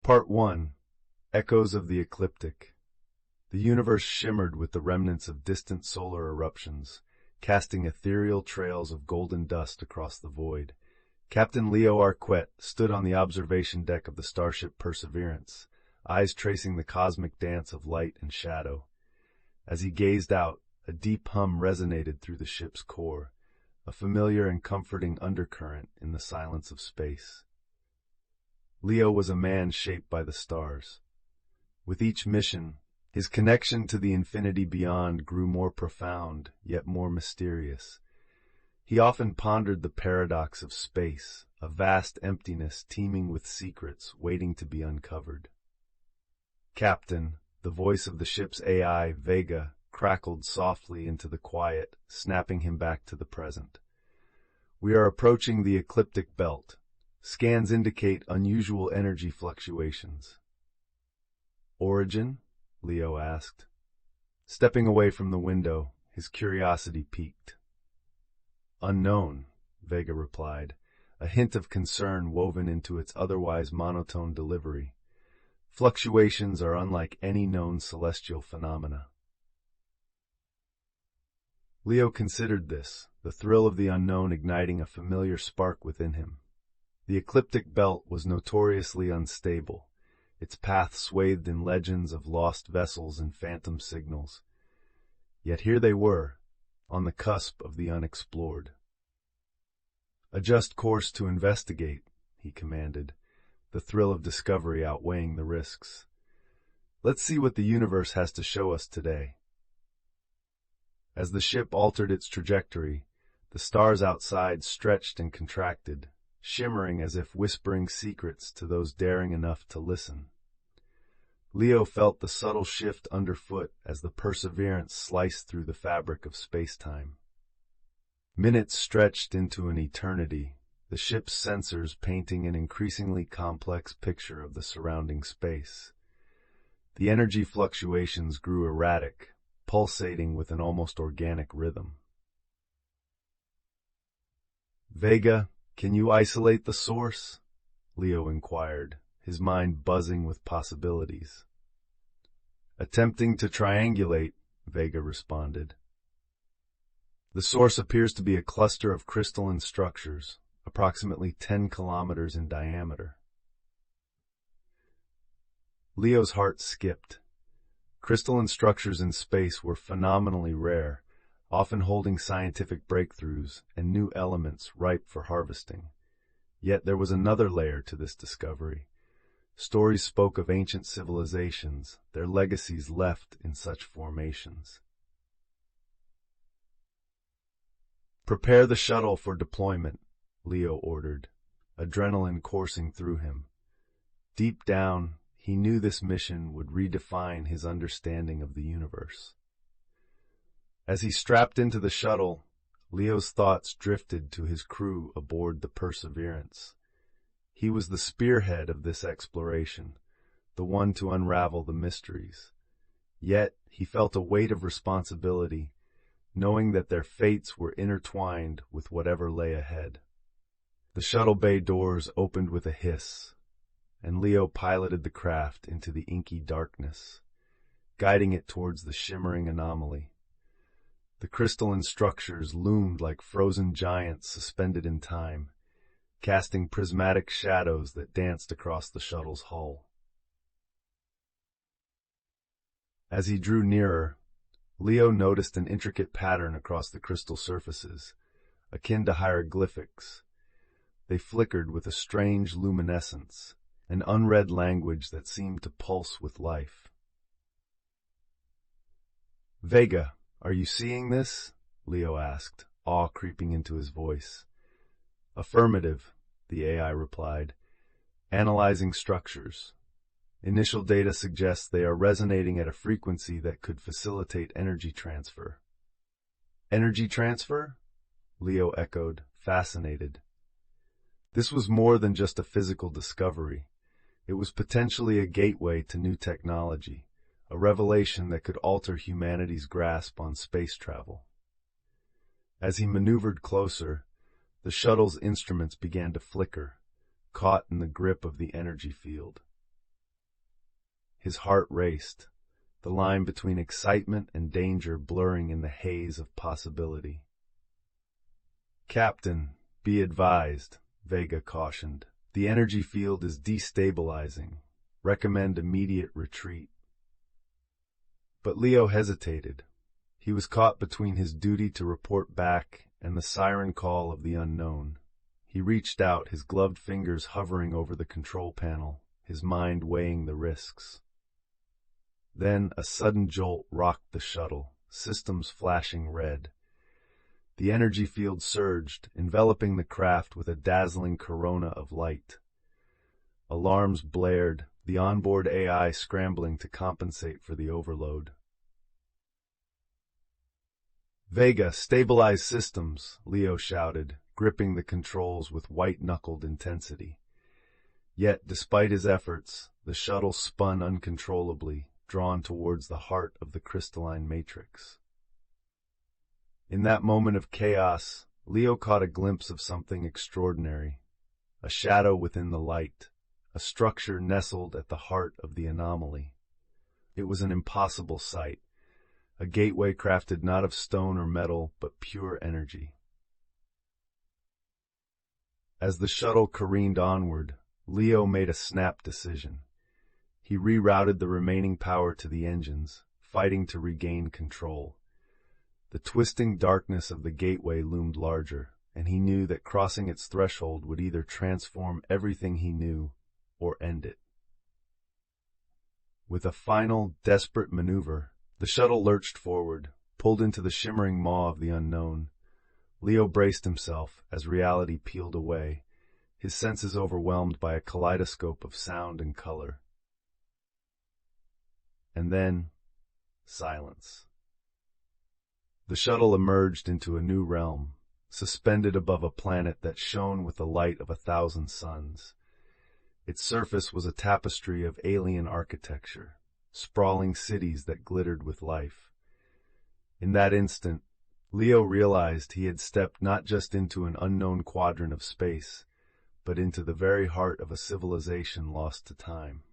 Part 1. Echoes of the Ecliptic. The universe shimmered with the remnants of distant solar eruptions, casting ethereal trails of golden dust across the void. Captain Leo Arquette stood on the observation deck of the starship Perseverance, eyes tracing the cosmic dance of light and shadow. As he gazed out, a deep hum resonated through the ship's core, a familiar and comforting undercurrent in the silence of space. Leo was a man shaped by the stars. With each mission, his connection to the infinity beyond grew more profound, yet more mysterious. He often pondered the paradox of space, a vast emptiness teeming with secrets waiting to be uncovered. Captain, the voice of the ship's AI, Vega, crackled softly into the quiet, snapping him back to the present. We are approaching the Ecliptic Belt. Scans indicate unusual energy fluctuations. Origin? Leo asked. Stepping away from the window, his curiosity piqued. Unknown, Vega replied, a hint of concern woven into its otherwise monotone delivery. Fluctuations are unlike any known celestial phenomena. Leo considered this, the thrill of the unknown igniting a familiar spark within him. The Ecliptic Belt was notoriously unstable, its path swathed in legends of lost vessels and phantom signals. Yet here they were, on the cusp of the unexplored. Adjust course to investigate, he commanded, the thrill of discovery outweighing the risks. Let's see what the universe has to show us today. As the ship altered its trajectory, the stars outside stretched and contracted, shimmering as if whispering secrets to those daring enough to listen. Leo felt the subtle shift underfoot as the Perseverance sliced through the fabric of space-time. Minutes stretched into an eternity, the ship's sensors painting an increasingly complex picture of the surrounding space. The energy fluctuations grew erratic, pulsating with an almost organic rhythm. Vega, can you isolate the source? Leo inquired, his mind buzzing with possibilities. Attempting to triangulate, Vega responded. The source appears to be a cluster of crystalline structures, approximately 10 kilometers in diameter. Leo's heart skipped. Crystalline structures in space were phenomenally rare, often holding scientific breakthroughs and new elements ripe for harvesting. Yet there was another layer to this discovery. Stories spoke of ancient civilizations, their legacies left in such formations. Prepare the shuttle for deployment, Leo ordered, adrenaline coursing through him. Deep down, he knew this mission would redefine his understanding of the universe. As he strapped into the shuttle, Leo's thoughts drifted to his crew aboard the Perseverance. He was the spearhead of this exploration, the one to unravel the mysteries. Yet he felt a weight of responsibility, knowing that their fates were intertwined with whatever lay ahead. The shuttle bay doors opened with a hiss, and Leo piloted the craft into the inky darkness, guiding it towards the shimmering anomaly. The crystalline structures loomed like frozen giants suspended in time, casting prismatic shadows that danced across the shuttle's hull. As he drew nearer, Leo noticed an intricate pattern across the crystal surfaces, akin to hieroglyphics. They flickered with a strange luminescence, an unread language that seemed to pulse with life. Vega, are you seeing this? Leo asked, awe creeping into his voice. Affirmative, the AI replied, analyzing structures. Initial data suggests they are resonating at a frequency that could facilitate energy transfer. Energy transfer? Leo echoed, fascinated. This was more than just a physical discovery. It was potentially a gateway to new technology, a revelation that could alter humanity's grasp on space travel. As he maneuvered closer, the shuttle's instruments began to flicker, caught in the grip of the energy field. His heart raced, the line between excitement and danger blurring in the haze of possibility. "Captain, be advised," Vega cautioned. "The energy field is destabilizing. Recommend immediate retreat." But Leo hesitated. He was caught between his duty to report back and the siren call of the unknown. He reached out, his gloved fingers hovering over the control panel, his mind weighing the risks. Then a sudden jolt rocked the shuttle, systems flashing red. The energy field surged, enveloping the craft with a dazzling corona of light. Alarms blared, the onboard AI scrambling to compensate for the overload. "Vega, stabilize systems," Leo shouted, gripping the controls with white-knuckled intensity. Yet, despite his efforts, the shuttle spun uncontrollably, drawn towards the heart of the crystalline matrix. In that moment of chaos, Leo caught a glimpse of something extraordinary. A shadow within the light, a structure nestled at the heart of the anomaly. It was an impossible sight, a gateway crafted not of stone or metal, but pure energy. As the shuttle careened onward, Leo made a snap decision. He rerouted the remaining power to the engines, fighting to regain control. The twisting darkness of the gateway loomed larger, and he knew that crossing its threshold would either transform everything he knew or end it. With a final, desperate maneuver, the shuttle lurched forward, pulled into the shimmering maw of the unknown. Leo braced himself as reality peeled away, his senses overwhelmed by a kaleidoscope of sound and color. And then, silence. The shuttle emerged into a new realm, suspended above a planet that shone with the light of 1,000 suns. Its surface was a tapestry of alien architecture, sprawling cities that glittered with life. In that instant, Leo realized he had stepped not just into an unknown quadrant of space, but into the very heart of a civilization lost to time.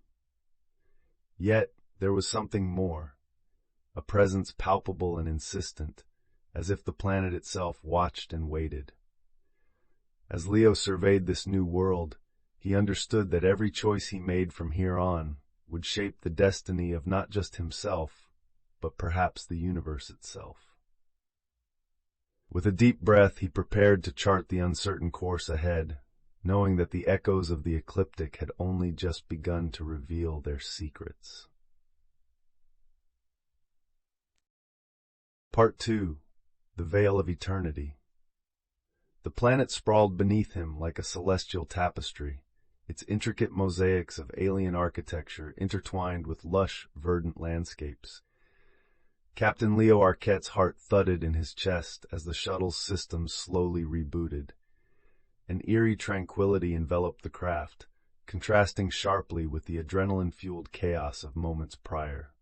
Yet, there was something more, a presence palpable and insistent, as if the planet itself watched and waited. As Leo surveyed this new world, he understood that every choice he made from here on would shape the destiny of not just himself, but perhaps the universe itself. With a deep breath, he prepared to chart the uncertain course ahead, knowing that the echoes of the ecliptic had only just begun to reveal their secrets. Part 2. The Veil of Eternity. The planet sprawled beneath him like a celestial tapestry, its intricate mosaics of alien architecture intertwined with lush, verdant landscapes. Captain Leo Arquette's heart thudded in his chest as the shuttle's systems slowly rebooted. An eerie tranquility enveloped the craft, contrasting sharply with the adrenaline-fueled chaos of moments prior.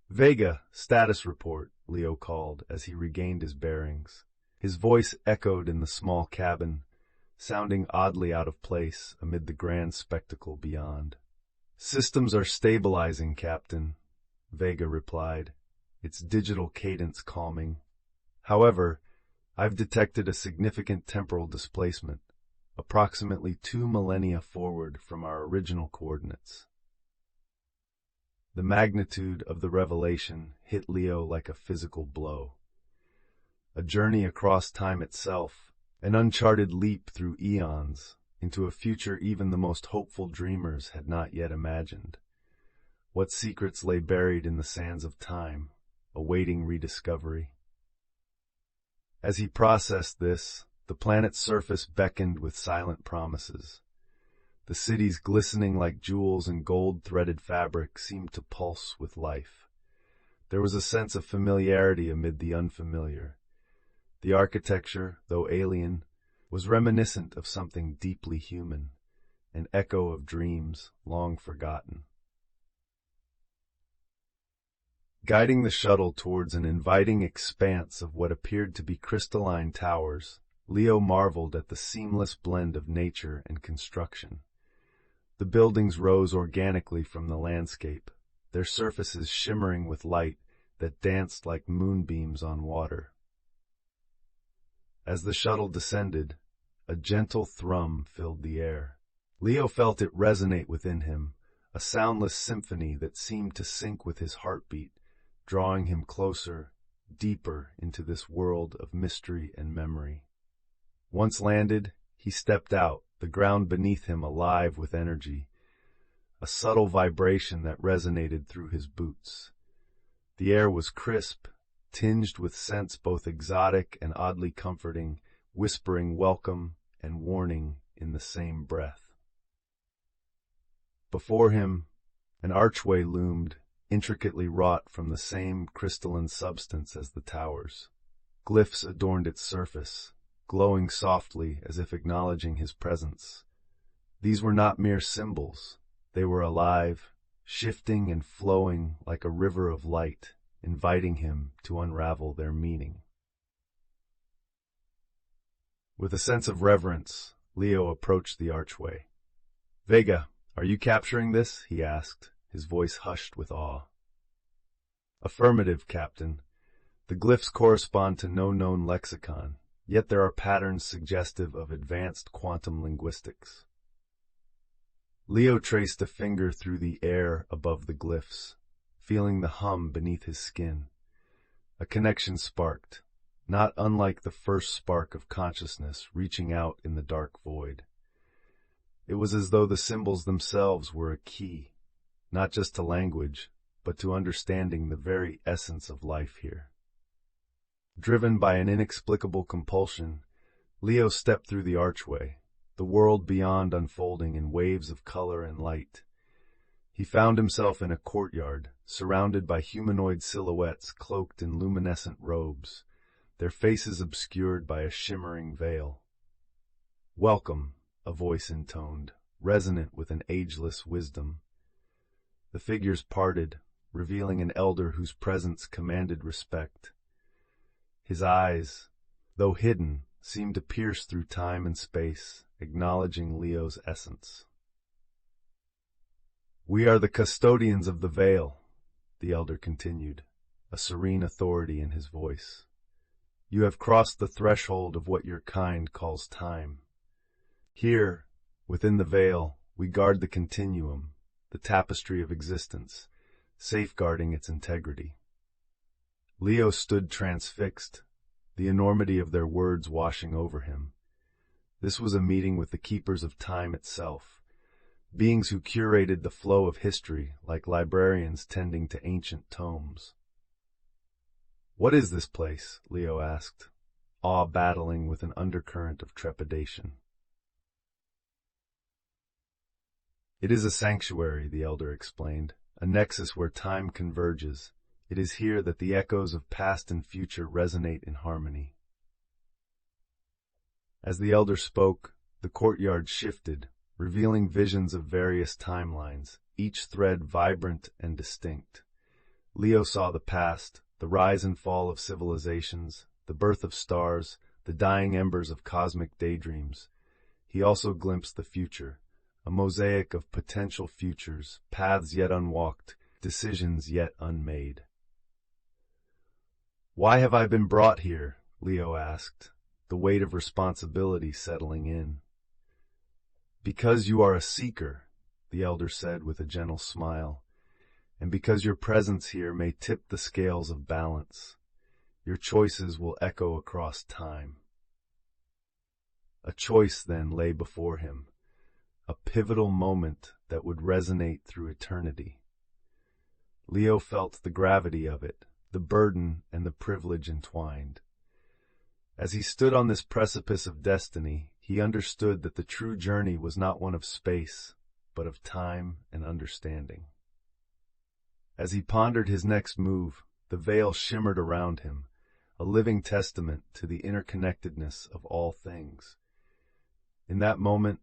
"Vega, status report," Leo called as he regained his bearings. His voice echoed in the small cabin, sounding oddly out of place amid the grand spectacle beyond. "Systems are stabilizing, Captain," Vega replied, its digital cadence calming. "However, I've detected a significant temporal displacement, approximately 2 millennia forward from our original coordinates." The magnitude of the revelation hit Leo like a physical blow. A journey across time itself, an uncharted leap through eons, into a future even the most hopeful dreamers had not yet imagined. What secrets lay buried in the sands of time, awaiting rediscovery? As he processed this, the planet's surface beckoned with silent promises. The cities glistening like jewels in gold-threaded fabric seemed to pulse with life. There was a sense of familiarity amid the unfamiliar. The architecture, though alien, was reminiscent of something deeply human, an echo of dreams long forgotten. Guiding the shuttle towards an inviting expanse of what appeared to be crystalline towers, Leo marveled at the seamless blend of nature and construction. The buildings rose organically from the landscape, their surfaces shimmering with light that danced like moonbeams on water. As the shuttle descended, a gentle thrum filled the air. Leo felt it resonate within him, a soundless symphony that seemed to sync with his heartbeat, drawing him closer, deeper into this world of mystery and memory. Once landed, he stepped out, the ground beneath him alive with energy, a subtle vibration that resonated through his boots. The air was crisp, tinged with scents both exotic and oddly comforting, whispering welcome and warning in the same breath. Before him, an archway loomed, intricately wrought from the same crystalline substance as the towers. Glyphs adorned its surface, glowing softly as if acknowledging his presence. These were not mere symbols. They were alive, shifting and flowing like a river of light, inviting him to unravel their meaning. With a sense of reverence, Leo approached the archway. "Vega, are you capturing this?" he asked, his voice hushed with awe. "Affirmative, Captain. The glyphs correspond to no known lexicon, yet there are patterns suggestive of advanced quantum linguistics." Leo traced a finger through the air above the glyphs, feeling the hum beneath his skin. A connection sparked, not unlike the first spark of consciousness reaching out in the dark void. It was as though the symbols themselves were a key, not just to language, but to understanding the very essence of life here. Driven by an inexplicable compulsion, Leo stepped through the archway, the world beyond unfolding in waves of color and light. He found himself in a courtyard, surrounded by humanoid silhouettes cloaked in luminescent robes, their faces obscured by a shimmering veil. "Welcome," a voice intoned, resonant with an ageless wisdom. The figures parted, revealing an elder whose presence commanded respect. His eyes, though hidden, seemed to pierce through time and space, acknowledging Leo's essence. "We are the custodians of the veil," the elder continued, a serene authority in his voice. "You have crossed the threshold of what your kind calls time. Here, within the veil, we guard the continuum, the tapestry of existence, safeguarding its integrity." Leo stood transfixed, the enormity of their words washing over him. This was a meeting with the keepers of time itself, beings who curated the flow of history like librarians tending to ancient tomes. "What is this place?" Leo asked, awe battling with an undercurrent of trepidation. "It is a sanctuary," the elder explained, "a nexus where time converges. It is here that the echoes of past and future resonate in harmony." As the elder spoke, the courtyard shifted, revealing visions of various timelines, each thread vibrant and distinct. Leo saw the past, the rise and fall of civilizations, the birth of stars, the dying embers of cosmic daydreams. He also glimpsed the future, a mosaic of potential futures, paths yet unwalked, decisions yet unmade. "Why have I been brought here?" Leo asked, the weight of responsibility settling in. "Because you are a seeker," the elder said with a gentle smile, "and because your presence here may tip the scales of balance. Your choices will echo across time." A choice then lay before him, a pivotal moment that would resonate through eternity. Leo felt the gravity of it, the burden and the privilege entwined. As he stood on this precipice of destiny, he understood that the true journey was not one of space, but of time and understanding. As he pondered his next move, the veil shimmered around him, a living testament to the interconnectedness of all things. In that moment,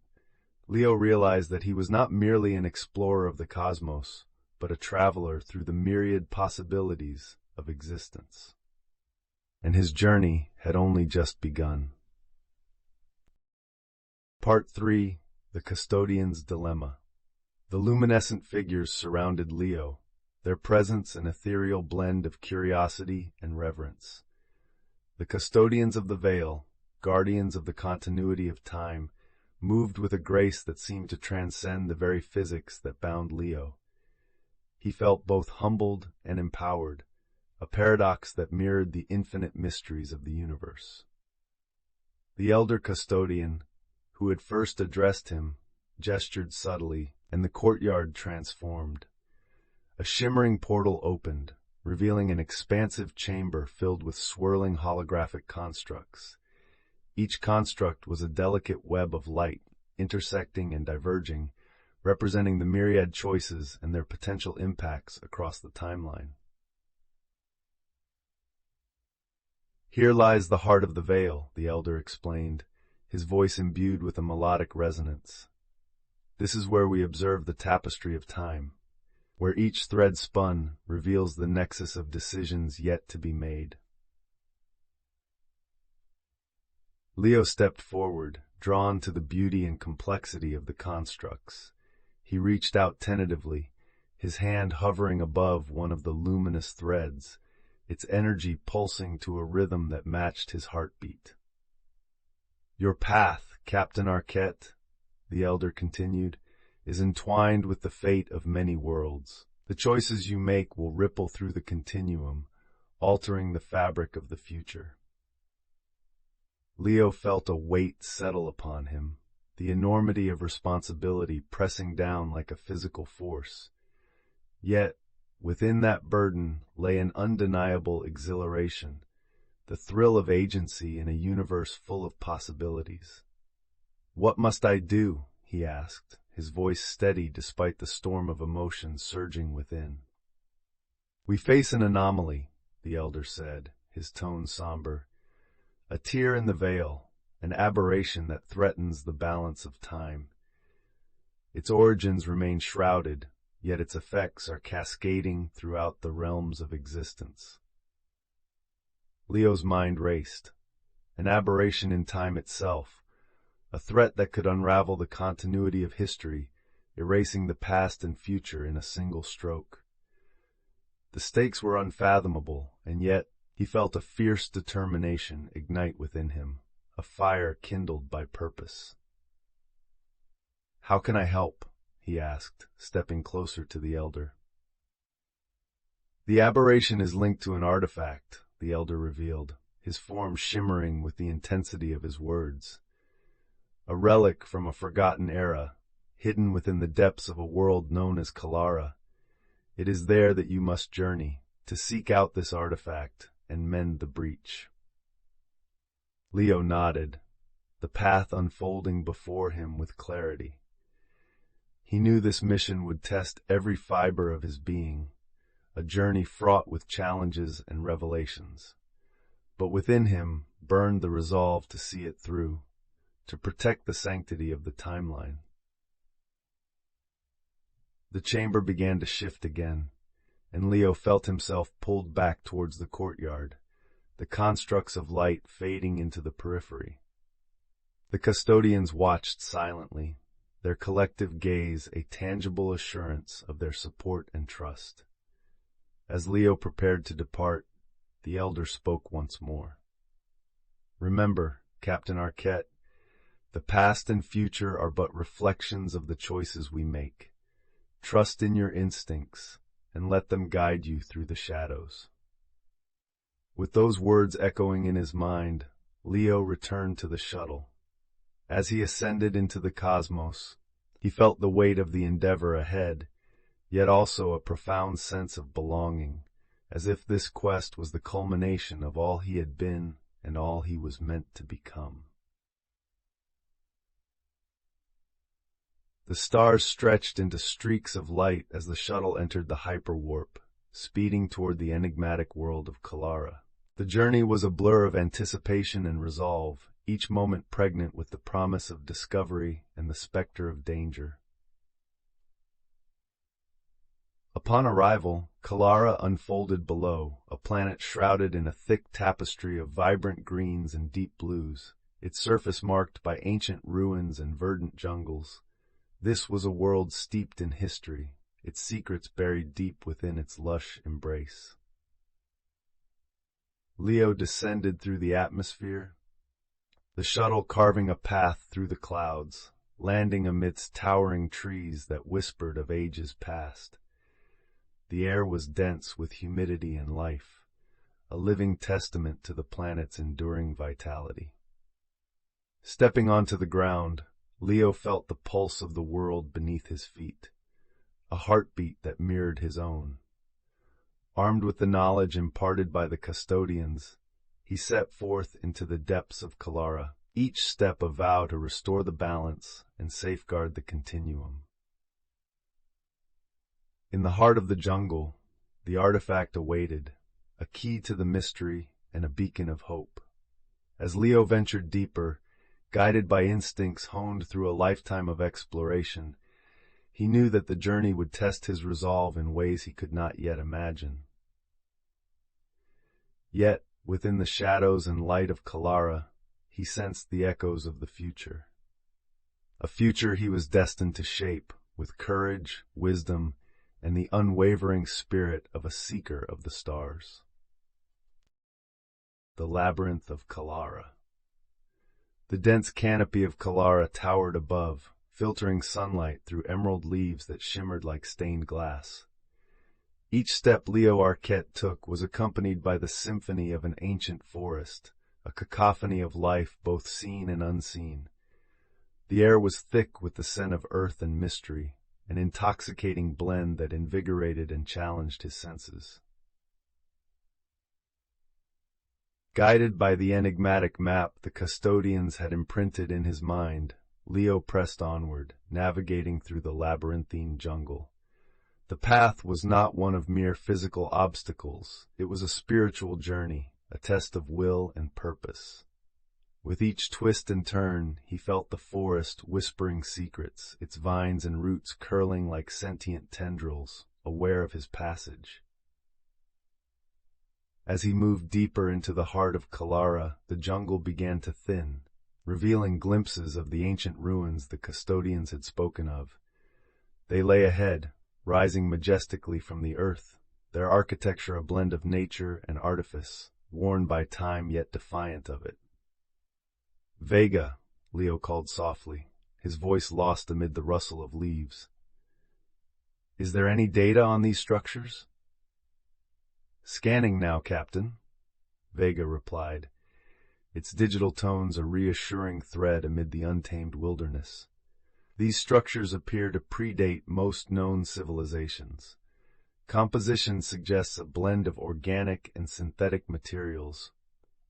Leo realized that he was not merely an explorer of the cosmos, but a traveler through the myriad possibilities of existence. And his journey had only just begun. Part 3: The Custodian's Dilemma. The luminescent figures surrounded Leo, their presence an ethereal blend of curiosity and reverence. The custodians of the veil, guardians of the continuity of time, moved with a grace that seemed to transcend the very physics that bound Leo. He felt both humbled and empowered, a paradox that mirrored the infinite mysteries of the universe. The elder custodian, who had first addressed him, gestured subtly, and the courtyard transformed. A shimmering portal opened, revealing an expansive chamber filled with swirling holographic constructs. Each construct was a delicate web of light, intersecting and diverging, representing the myriad choices and their potential impacts across the timeline. "Here lies the heart of the veil," the elder explained, his voice imbued with a melodic resonance. "This is where we observe the tapestry of time, where each thread spun reveals the nexus of decisions yet to be made." Leo stepped forward, drawn to the beauty and complexity of the constructs. He reached out tentatively, his hand hovering above one of the luminous threads, its energy pulsing to a rhythm that matched his heartbeat. "Your path, Captain Arquette," the elder continued, "is entwined with the fate of many worlds. The choices you make will ripple through the continuum, altering the fabric of the future." Leo felt a weight settle upon him, the enormity of responsibility pressing down like a physical force. Yet, within that burden lay an undeniable exhilaration, the thrill of agency in a universe full of possibilities. "What must I do?" he asked, his voice steady despite the storm of emotion surging within. "We face an anomaly," the elder said, his tone somber. "A tear in the veil, an aberration that threatens the balance of time. Its origins remain shrouded, yet its effects are cascading throughout the realms of existence." Leo's mind raced. An aberration in time itself, a threat that could unravel the continuity of history, erasing the past and future in a single stroke. The stakes were unfathomable, and yet he felt a fierce determination ignite within him, a fire kindled by purpose. "How can I help?" he asked, stepping closer to the elder. "The aberration is linked to an artifact," the elder revealed, his form shimmering with the intensity of his words. "A relic from a forgotten era, hidden within the depths of a world known as Kalara. It is there that you must journey, to seek out this artifact and mend the breach." Leo nodded, the path unfolding before him with clarity. He knew this mission would test every fiber of his being, a journey fraught with challenges and revelations. But within him burned the resolve to see it through, to protect the sanctity of the timeline. The chamber began to shift again, and Leo felt himself pulled back towards the courtyard, the constructs of light fading into the periphery. The custodians watched silently, their collective gaze a tangible assurance of their support and trust. As Leo prepared to depart, the elder spoke once more. "Remember, Captain Arquette, the past and future are but reflections of the choices we make. Trust in your instincts, and let them guide you through the shadows." With those words echoing in his mind, Leo returned to the shuttle. As he ascended into the cosmos, he felt the weight of the endeavor ahead, yet also a profound sense of belonging, as if this quest was the culmination of all he had been and all he was meant to become. The stars stretched into streaks of light as the shuttle entered the hyperwarp, speeding toward the enigmatic world of Kalara. The journey was a blur of anticipation and resolve, each moment pregnant with the promise of discovery and the specter of danger. Upon arrival, Kalara unfolded below, a planet shrouded in a thick tapestry of vibrant greens and deep blues, its surface marked by ancient ruins and verdant jungles. This was a world steeped in history, its secrets buried deep within its lush embrace. Leo descended through the atmosphere, the shuttle carving a path through the clouds, landing amidst towering trees that whispered of ages past. The air was dense with humidity and life, a living testament to the planet's enduring vitality. Stepping onto the ground, Leo felt the pulse of the world beneath his feet, a heartbeat that mirrored his own. Armed with the knowledge imparted by the custodians, he set forth into the depths of Kalara, each step a vow to restore the balance and safeguard the continuum. In the heart of the jungle, the artifact awaited, a key to the mystery and a beacon of hope. As Leo ventured deeper, guided by instincts honed through a lifetime of exploration, he knew that the journey would test his resolve in ways he could not yet imagine. Yet, within the shadows and light of Kalara, he sensed the echoes of the future. A future he was destined to shape with courage, wisdom, and the unwavering spirit of a seeker of the stars. The Labyrinth of Kalara. The dense canopy of Kalara towered above, filtering sunlight through emerald leaves that shimmered like stained glass. Each step Leo Arquette took was accompanied by the symphony of an ancient forest, a cacophony of life both seen and unseen. The air was thick with the scent of earth and mystery, an intoxicating blend that invigorated and challenged his senses. Guided by the enigmatic map the custodians had imprinted in his mind, Leo pressed onward, navigating through the labyrinthine jungle. The path was not one of mere physical obstacles, it was a spiritual journey, a test of will and purpose. With each twist and turn, he felt the forest whispering secrets, its vines and roots curling like sentient tendrils, aware of his passage. As he moved deeper into the heart of Kalara, the jungle began to thin, revealing glimpses of the ancient ruins the custodians had spoken of. They lay ahead, rising majestically from the earth, their architecture a blend of nature and artifice, worn by time yet defiant of it. "Vega," Leo called softly, his voice lost amid the rustle of leaves. "Is there any data on these structures?" "Scanning now, Captain," Vega replied, its digital tones a reassuring thread amid the untamed wilderness. These structures appear to predate most known civilizations. Composition suggests a blend of organic and synthetic materials,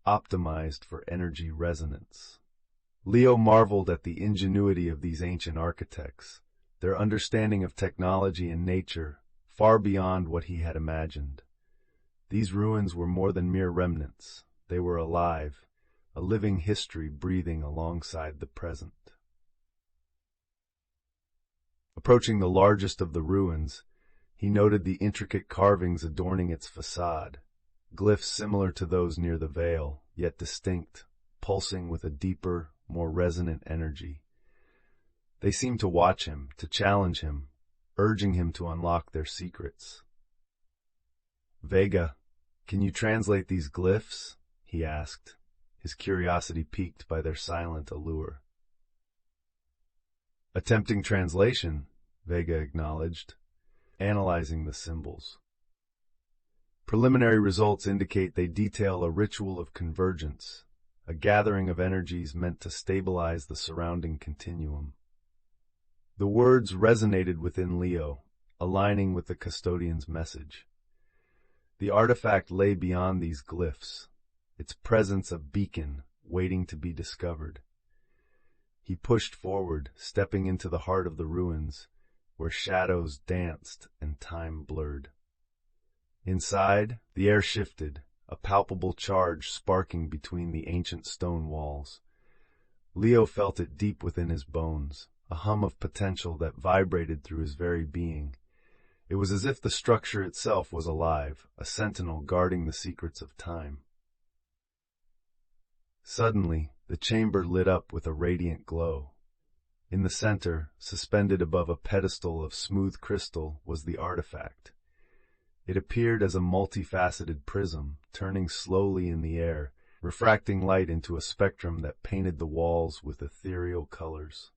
optimized for energy resonance. Leo marveled at the ingenuity of these ancient architects, their understanding of technology and nature far beyond what he had imagined. These ruins were more than mere remnants. They were alive, a living history breathing alongside the present. Approaching the largest of the ruins, he noted the intricate carvings adorning its facade, glyphs similar to those near the veil, yet distinct, pulsing with a deeper, more resonant energy. They seemed to watch him, to challenge him, urging him to unlock their secrets. "Vega, can you translate these glyphs?" he asked, his curiosity piqued by their silent allure. "Attempting translation," Vega acknowledged, analyzing the symbols. Preliminary results indicate they detail a ritual of convergence, a gathering of energies meant to stabilize the surrounding continuum. The words resonated within Leo, aligning with the custodian's message. The artifact lay beyond these glyphs, its presence a beacon waiting to be discovered. He pushed forward, stepping into the heart of the ruins, where shadows danced and time blurred. Inside, the air shifted, a palpable charge sparking between the ancient stone walls. Leo felt it deep within his bones, a hum of potential that vibrated through his very being. It was as if the structure itself was alive, a sentinel guarding the secrets of time. Suddenly, the chamber lit up with a radiant glow. In the center, suspended above a pedestal of smooth crystal, was the artifact. It appeared as a multifaceted prism, turning slowly in the air, refracting light into a spectrum that painted the walls with ethereal colors.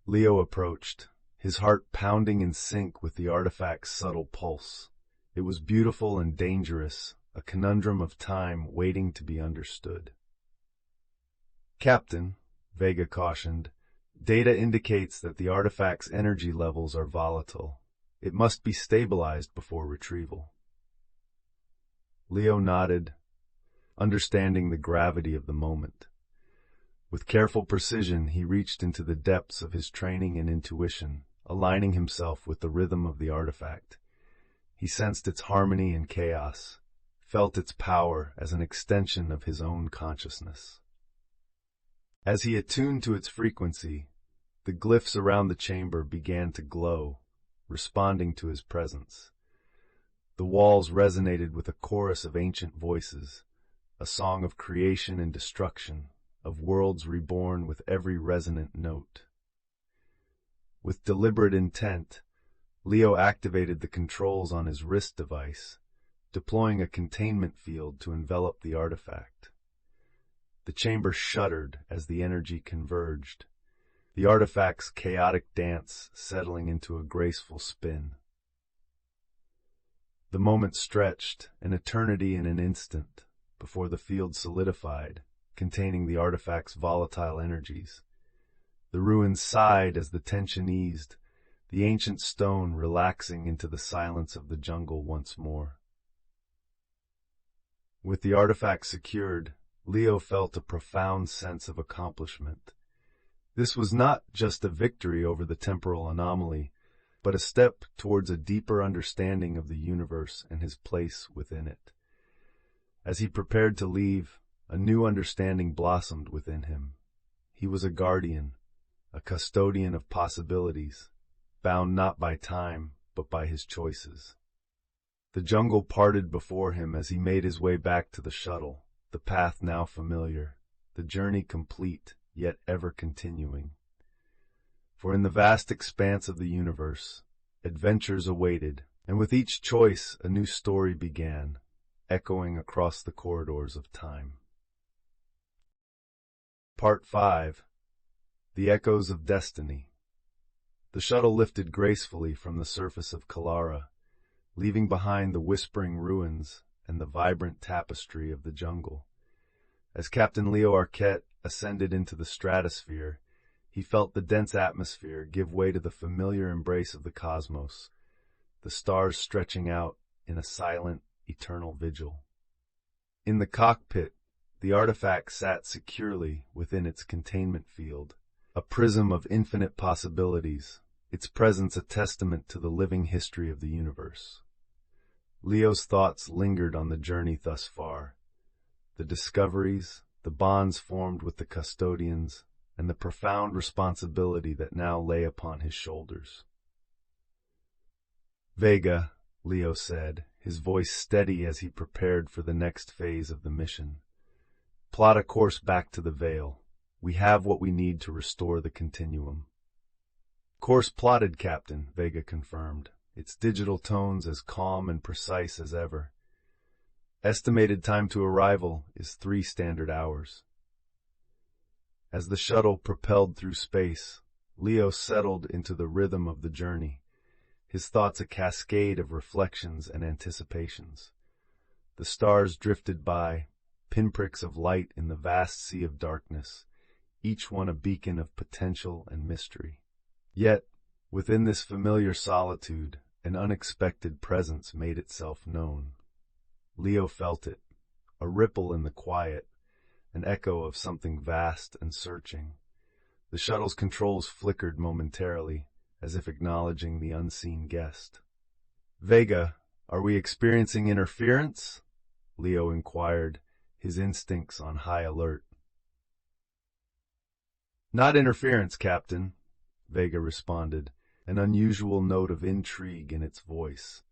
Leo approached, his heart pounding in sync with the artifact's subtle pulse. It was beautiful and dangerous, a conundrum of time waiting to be understood. "Captain," Vega cautioned, "data indicates that the artifact's energy levels are volatile. It must be stabilized before retrieval." Leo nodded, understanding the gravity of the moment. With careful precision, he reached into the depths of his training and intuition, aligning himself with the rhythm of the artifact. He sensed its harmony and chaos, felt its power as an extension of his own consciousness. As he attuned to its frequency, the glyphs around the chamber began to glow, responding to his presence. The walls resonated with a chorus of ancient voices, a song of creation and destruction, of worlds reborn with every resonant note. With deliberate intent, Leo activated the controls on his wrist device, deploying a containment field to envelop the artifact. The chamber shuddered as the energy converged, the artifact's chaotic dance settling into a graceful spin. The moment stretched, an eternity in an instant, before the field solidified, containing the artifact's volatile energies. The ruins sighed as the tension eased, the ancient stone relaxing into the silence of the jungle once more. With the artifact secured, Leo felt a profound sense of accomplishment. This was not just a victory over the temporal anomaly, but a step towards a deeper understanding of the universe and his place within it. As he prepared to leave, a new understanding blossomed within him. He was a guardian, a custodian of possibilities, bound not by time, but by his choices. The jungle parted before him as he made his way back to the shuttle, the path now familiar, the journey complete, yet ever continuing. For in the vast expanse of the universe, adventures awaited, and with each choice a new story began, echoing across the corridors of time. Part 5. The Echoes of Destiny. The shuttle lifted gracefully from the surface of Kalara, leaving behind the whispering ruins and the vibrant tapestry of the jungle. As Captain Leo Arquette ascended into the stratosphere, he felt the dense atmosphere give way to the familiar embrace of the cosmos, the stars stretching out in a silent, eternal vigil. In the cockpit, the artifact sat securely within its containment field, a prism of infinite possibilities, its presence a testament to the living history of the universe. Leo's thoughts lingered on the journey thus far, the discoveries, the bonds formed with the custodians, and the profound responsibility that now lay upon his shoulders. "Vega," Leo said, his voice steady as he prepared for the next phase of the mission. "Plot a course back to the Veil. We have what we need to restore the continuum." "Course plotted, Captain," Vega confirmed, its digital tones as calm and precise as ever. "Estimated time to arrival is 3 standard hours." As the shuttle propelled through space, Leo settled into the rhythm of the journey, his thoughts a cascade of reflections and anticipations. The stars drifted by, pinpricks of light in the vast sea of darkness, each one a beacon of potential and mystery. Yet, within this familiar solitude, an unexpected presence made itself known. Leo felt it, a ripple in the quiet, an echo of something vast and searching. The shuttle's controls flickered momentarily, as if acknowledging the unseen guest. "Vega, are we experiencing interference?" Leo inquired, his instincts on high alert. "Not interference, Captain," Vega responded, an unusual note of intrigue in its voice.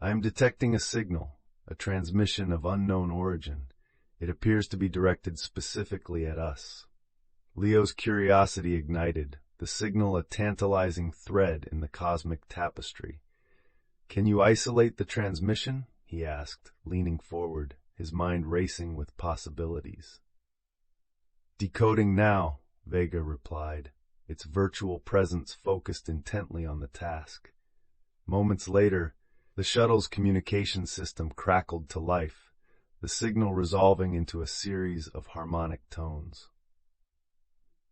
"I am detecting a signal, a transmission of unknown origin. It appears to be directed specifically at us. Leo's curiosity ignited, the signal a tantalizing thread in the cosmic tapestry. "Can you isolate the transmission?" he asked, leaning forward, his mind racing with possibilities. "Decoding now," Vega replied, its virtual presence focused intently on the task. Moments later, the shuttle's communication system crackled to life, the signal resolving into a series of harmonic tones.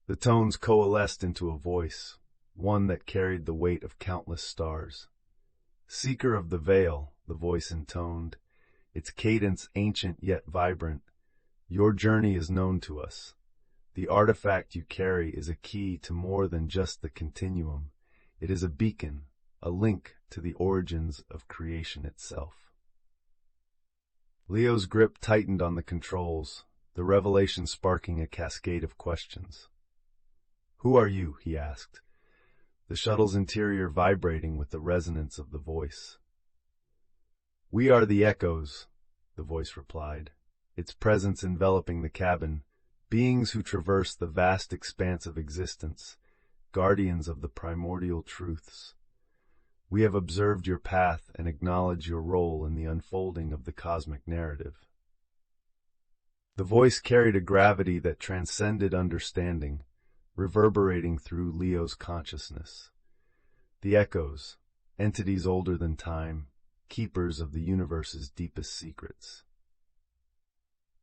The tones coalesced into a voice, one that carried the weight of countless stars. "Seeker of the Veil," the voice intoned, its cadence ancient yet vibrant, "your journey is known to us. The artifact you carry is a key to more than just the continuum. It is a beacon, a link to the origins of creation itself." Leo's grip tightened on the controls, the revelation sparking a cascade of questions. "Who are you?" he asked, the shuttle's interior vibrating with the resonance of the voice. "We are the Echoes," the voice replied, its presence enveloping the cabin, beings who traverse the vast expanse of existence, guardians of the primordial truths. "We have observed your path and acknowledge your role in the unfolding of the cosmic narrative." The voice carried a gravity that transcended understanding, reverberating through Leo's consciousness. The Echoes, entities older than time, keepers of the universe's deepest secrets.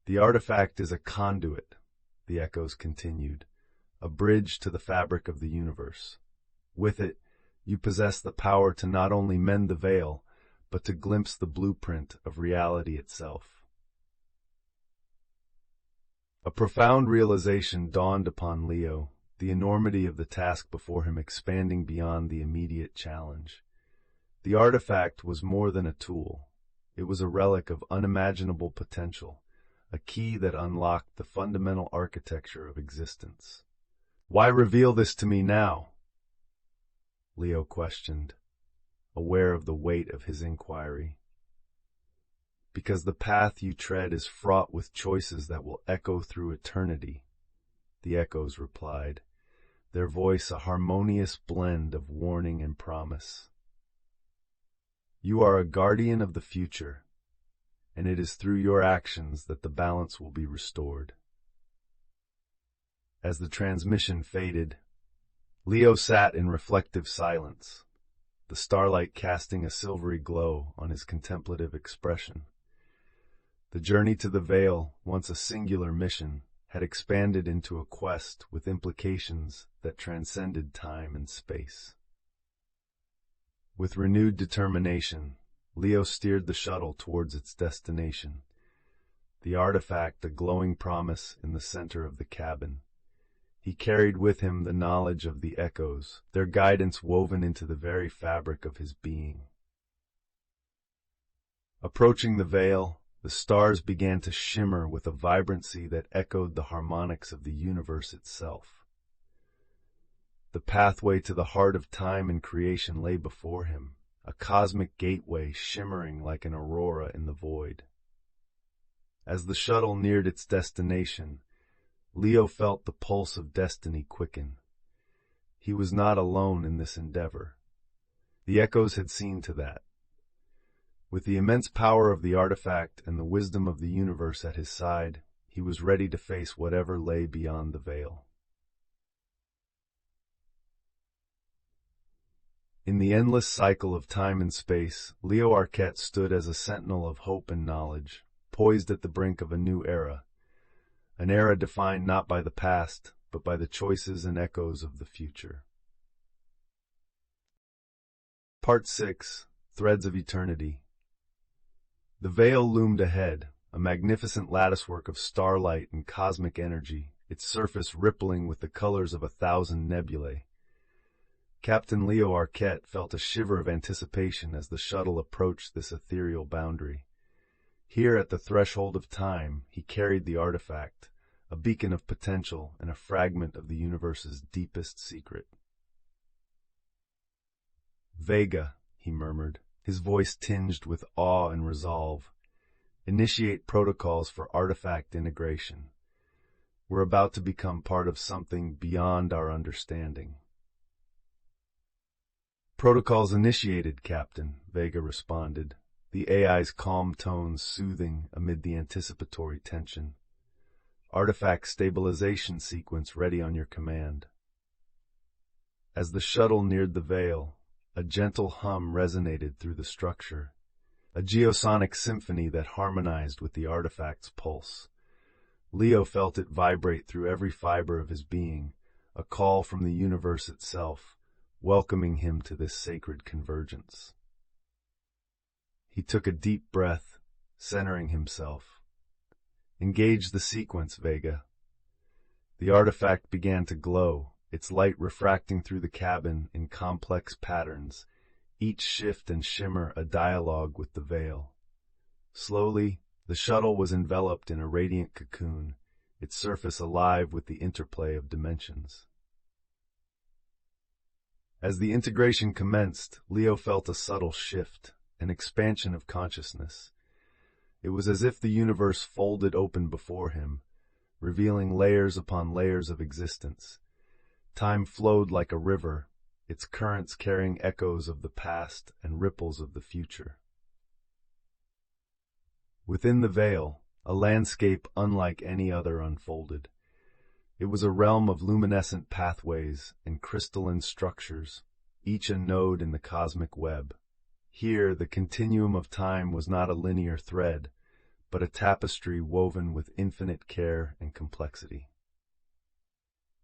"The artifact is a conduit," the Echoes continued, "a bridge to the fabric of the universe. With it, you possess the power to not only mend the veil, but to glimpse the blueprint of reality itself." A profound realization dawned upon Leo, the enormity of the task before him expanding beyond the immediate challenge. The artifact was more than a tool. It was a relic of unimaginable potential, a key that unlocked the fundamental architecture of existence. "Why reveal this to me now?" Leo questioned, aware of the weight of his inquiry. "Because the path you tread is fraught with choices that will echo through eternity," the Echoes replied, their voice a harmonious blend of warning and promise. "You are a guardian of the future, and it is through your actions that the balance will be restored." As the transmission faded, Leo sat in reflective silence, the starlight casting a silvery glow on his contemplative expression. The journey to the Veil, once a singular mission, had expanded into a quest with implications that transcended time and space. With renewed determination, Leo steered the shuttle towards its destination, the artifact a glowing promise in the center of the cabin. He carried with him the knowledge of the Echoes, their guidance woven into the very fabric of his being. Approaching the Veil, the stars began to shimmer with a vibrancy that echoed the harmonics of the universe itself. The pathway to the heart of time and creation lay before him, a cosmic gateway shimmering like an aurora in the void. As the shuttle neared its destination, Leo felt the pulse of destiny quicken. He was not alone in this endeavor. The Echoes had seen to that. With the immense power of the artifact and the wisdom of the universe at his side, he was ready to face whatever lay beyond the veil. In the endless cycle of time and space, Leo Arquette stood as a sentinel of hope and knowledge, poised at the brink of a new era, an era defined not by the past, but by the choices and echoes of the future. Part 6. Threads of Eternity. The veil loomed ahead, a magnificent latticework of starlight and cosmic energy, its surface rippling with the colors of 1,000 nebulae. Captain Leo Arquette felt a shiver of anticipation as the shuttle approached this ethereal boundary. Here at the threshold of time, he carried the artifact, a beacon of potential and a fragment of the universe's deepest secret. "Vega," he murmured, his voice tinged with awe and resolve. Initiate protocols for artifact integration. We're about to become part of something beyond our understanding. Protocols initiated, Captain, Vega responded, the AI's calm tones soothing amid the anticipatory tension. Artifact stabilization sequence ready on your command. As the shuttle neared the veil, a gentle hum resonated through the structure, a geosonic symphony that harmonized with the artifact's pulse. Leo felt it vibrate through every fiber of his being, a call from the universe itself, welcoming him to this sacred convergence. He took a deep breath, centering himself. Engage the sequence, Vega. The artifact began to glow, its light refracting through the cabin in complex patterns, each shift and shimmer a dialogue with the veil. Slowly, the shuttle was enveloped in a radiant cocoon, its surface alive with the interplay of dimensions. As the integration commenced, Leo felt a subtle shift, an expansion of consciousness. It was as if the universe folded open before him, revealing layers upon layers of existence. Time flowed like a river, its currents carrying echoes of the past and ripples of the future. Within the veil, a landscape unlike any other unfolded. It was a realm of luminescent pathways and crystalline structures, each a node in the cosmic web. Here, the continuum of time was not a linear thread, but a tapestry woven with infinite care and complexity.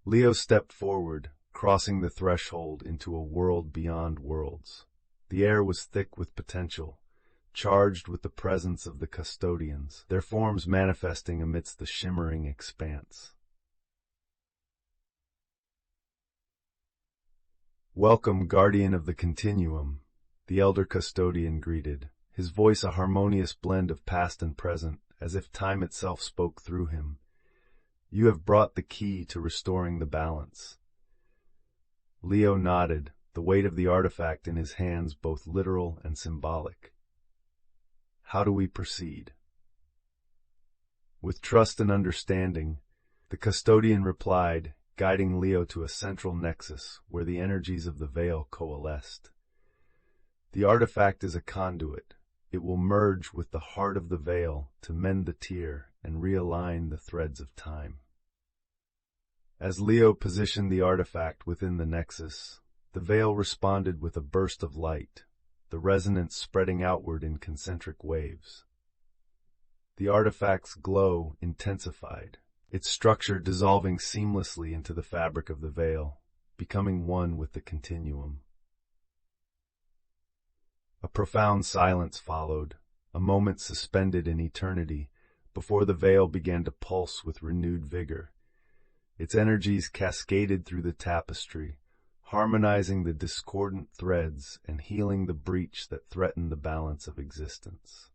Leo stepped forward, crossing the threshold into a world beyond worlds. The air was thick with potential, charged with the presence of the custodians, their forms manifesting amidst the shimmering expanse. "Welcome, guardian of the continuum," the elder custodian greeted, his voice a harmonious blend of past and present, as if time itself spoke through him. "You have brought the key to restoring the balance." Leo nodded, the weight of the artifact in his hands both literal and symbolic. "How do we proceed?" With trust and understanding, the custodian replied, guiding Leo to a central nexus where the energies of the veil coalesced. "The artifact is a conduit. It will merge with the heart of the veil to mend the tear and realign the threads of time." As Leo positioned the artifact within the nexus, the veil responded with a burst of light, the resonance spreading outward in concentric waves. The artifact's glow intensified, its structure dissolving seamlessly into the fabric of the veil, becoming one with the continuum. A profound silence followed, a moment suspended in eternity, before the veil began to pulse with renewed vigor. Its energies cascaded through the tapestry, harmonizing the discordant threads and healing the breach that threatened the balance of existence.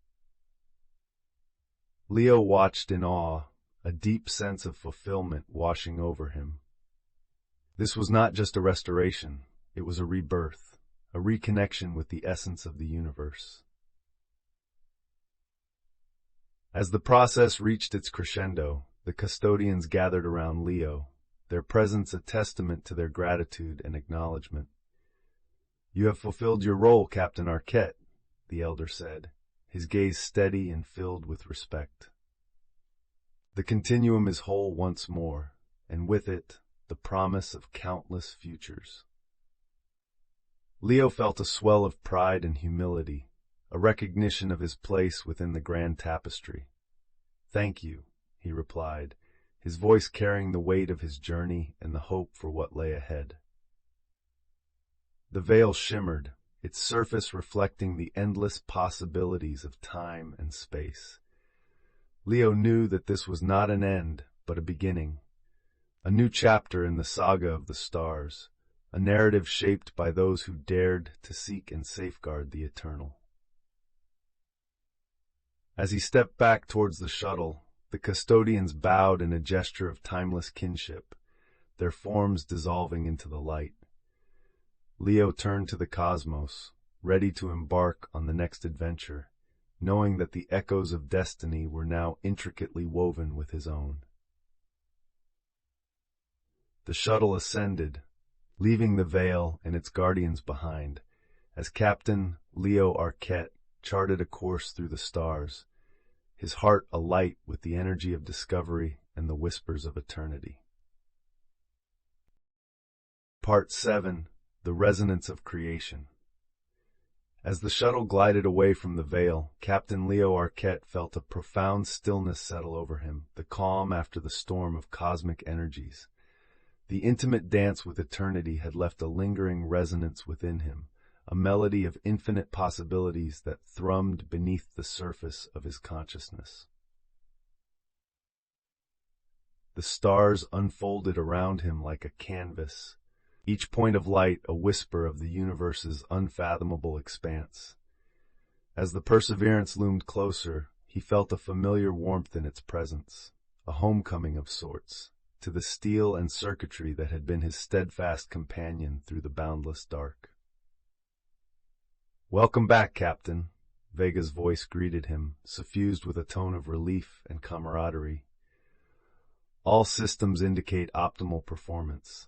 Leo watched in awe, a deep sense of fulfillment washing over him. This was not just a restoration, it was a rebirth, a reconnection with the essence of the universe. As the process reached its crescendo, the custodians gathered around Leo, their presence a testament to their gratitude and acknowledgement. "You have fulfilled your role, Captain Arquette," the elder said, his gaze steady and filled with respect. "The continuum is whole once more, and with it, the promise of countless futures." Leo felt a swell of pride and humility, a recognition of his place within the grand tapestry. "Thank you," he replied, his voice carrying the weight of his journey and the hope for what lay ahead. The veil shimmered, its surface reflecting the endless possibilities of time and space. Leo knew that this was not an end, but a beginning, a new chapter in the saga of the stars, a narrative shaped by those who dared to seek and safeguard the eternal. As he stepped back towards the shuttle, the custodians bowed in a gesture of timeless kinship, their forms dissolving into the light. Leo turned to the cosmos, ready to embark on the next adventure, knowing that the echoes of destiny were now intricately woven with his own. The shuttle ascended, leaving the Veil and its guardians behind, as Captain Leo Arquette charted a course through the stars, his heart alight with the energy of discovery and the whispers of eternity. Part 7. The Resonance of Creation. As the shuttle glided away from the Veil, Captain Leo Arquette felt a profound stillness settle over him, the calm after the storm of cosmic energies. The intimate dance with eternity had left a lingering resonance within him, a melody of infinite possibilities that thrummed beneath the surface of his consciousness. The stars unfolded around him like a canvas, each point of light a whisper of the universe's unfathomable expanse. As the Perseverance loomed closer, he felt a familiar warmth in its presence, a homecoming of sorts, to the steel and circuitry that had been his steadfast companion through the boundless dark. "Welcome back, Captain," Vega's voice greeted him, suffused with a tone of relief and camaraderie. "All systems indicate optimal performance.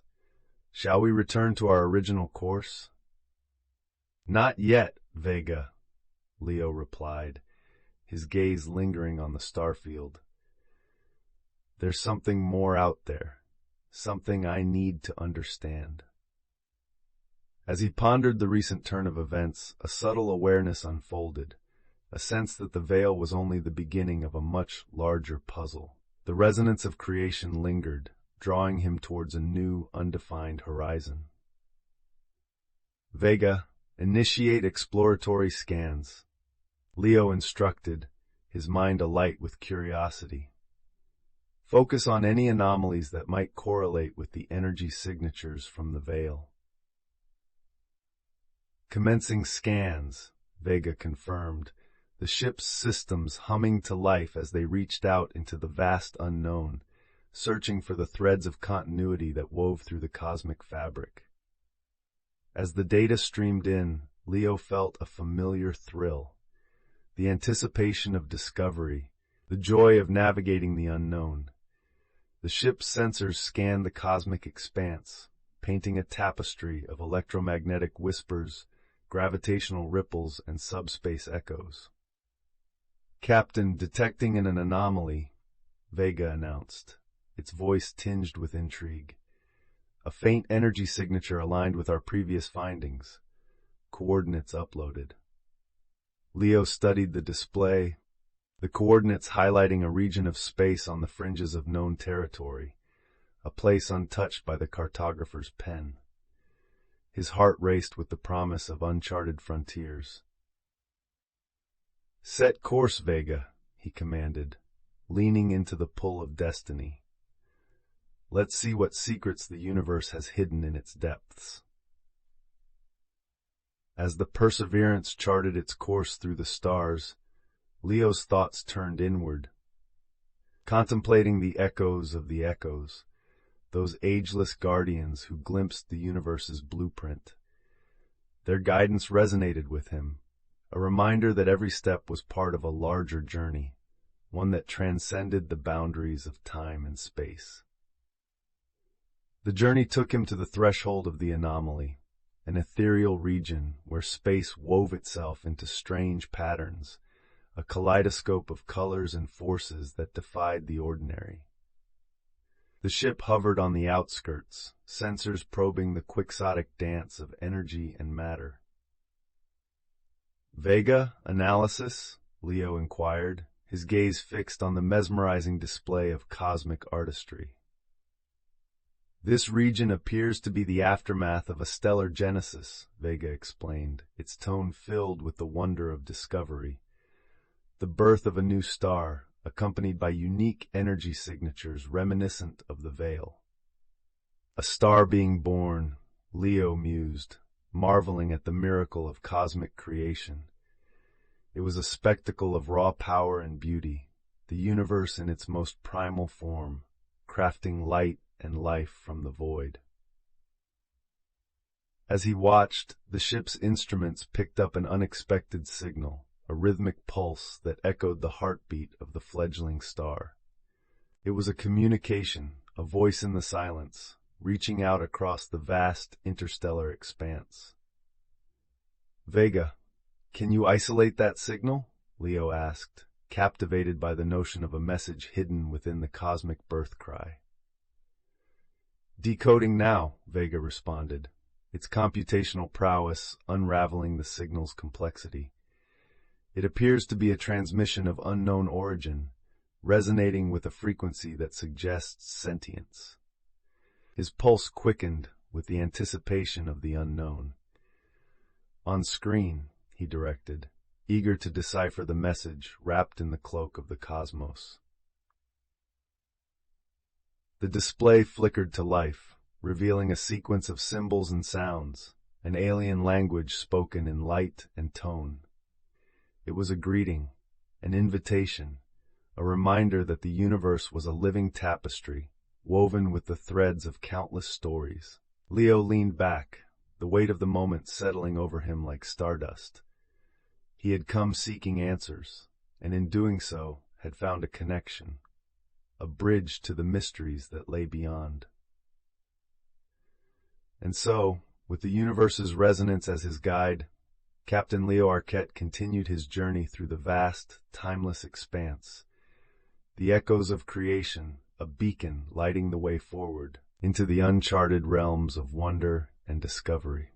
Shall we return to our original course?" "Not yet, Vega," Leo replied, his gaze lingering on the starfield. "There's something more out there, something I need to understand." As he pondered the recent turn of events, a subtle awareness unfolded, a sense that the Veil was only the beginning of a much larger puzzle. The resonance of creation lingered, drawing him towards a new, undefined horizon. "Vega, initiate exploratory scans," Leo instructed, his mind alight with curiosity. "Focus on any anomalies that might correlate with the energy signatures from the Veil." "Commencing scans," Vega confirmed, the ship's systems humming to life as they reached out into the vast unknown, searching for the threads of continuity that wove through the cosmic fabric. As the data streamed in, Leo felt a familiar thrill, the anticipation of discovery, the joy of navigating the unknown. The ship's sensors scanned the cosmic expanse, painting a tapestry of electromagnetic whispers, gravitational ripples, and subspace echoes. "Captain, detecting an anomaly," Vega announced, its voice tinged with intrigue. "A faint energy signature aligned with our previous findings. Coordinates uploaded." Leo studied the display, the coordinates highlighting a region of space on the fringes of known territory, a place untouched by the cartographer's pen. His heart raced with the promise of uncharted frontiers. "Set course, Vega," he commanded, leaning into the pull of destiny. "Let's see what secrets the universe has hidden in its depths." As the Perseverance charted its course through the stars, Leo's thoughts turned inward, contemplating the echoes of the echoes, those ageless guardians who glimpsed the universe's blueprint. Their guidance resonated with him, a reminder that every step was part of a larger journey, one that transcended the boundaries of time and space. The journey took him to the threshold of the anomaly, an ethereal region where space wove itself into strange patterns, a kaleidoscope of colors and forces that defied the ordinary. The ship hovered on the outskirts, sensors probing the quixotic dance of energy and matter. "Vega, analysis?" Leo inquired, his gaze fixed on the mesmerizing display of cosmic artistry. "This region appears to be the aftermath of a stellar genesis," Vega explained, its tone filled with the wonder of discovery. "The birth of a new star, accompanied by unique energy signatures reminiscent of the Veil." "A star being born," Leo mused, marveling at the miracle of cosmic creation. It was a spectacle of raw power and beauty, the universe in its most primal form, crafting light and life from the void. As he watched, the ship's instruments picked up an unexpected signal, a rhythmic pulse that echoed the heartbeat of the fledgling star. It was a communication, a voice in the silence, reaching out across the vast interstellar expanse. "Vega, can you isolate that signal?" Leo asked, captivated by the notion of a message hidden within the cosmic birth cry. "Decoding now," Vega responded, its computational prowess unraveling the signal's complexity. "It appears to be a transmission of unknown origin, resonating with a frequency that suggests sentience." His pulse quickened with the anticipation of the unknown. "On screen," he directed, eager to decipher the message wrapped in the cloak of the cosmos. The display flickered to life, revealing a sequence of symbols and sounds, an alien language spoken in light and tone. It was a greeting, an invitation, a reminder that the universe was a living tapestry, woven with the threads of countless stories. Leo leaned back, the weight of the moment settling over him like stardust. He had come seeking answers, and in doing so had found a connection, a bridge to the mysteries that lay beyond. And so, with the universe's resonance as his guide, Captain Leo Arquette continued his journey through the vast, timeless expanse, the echoes of creation, a beacon lighting the way forward into the uncharted realms of wonder and discovery.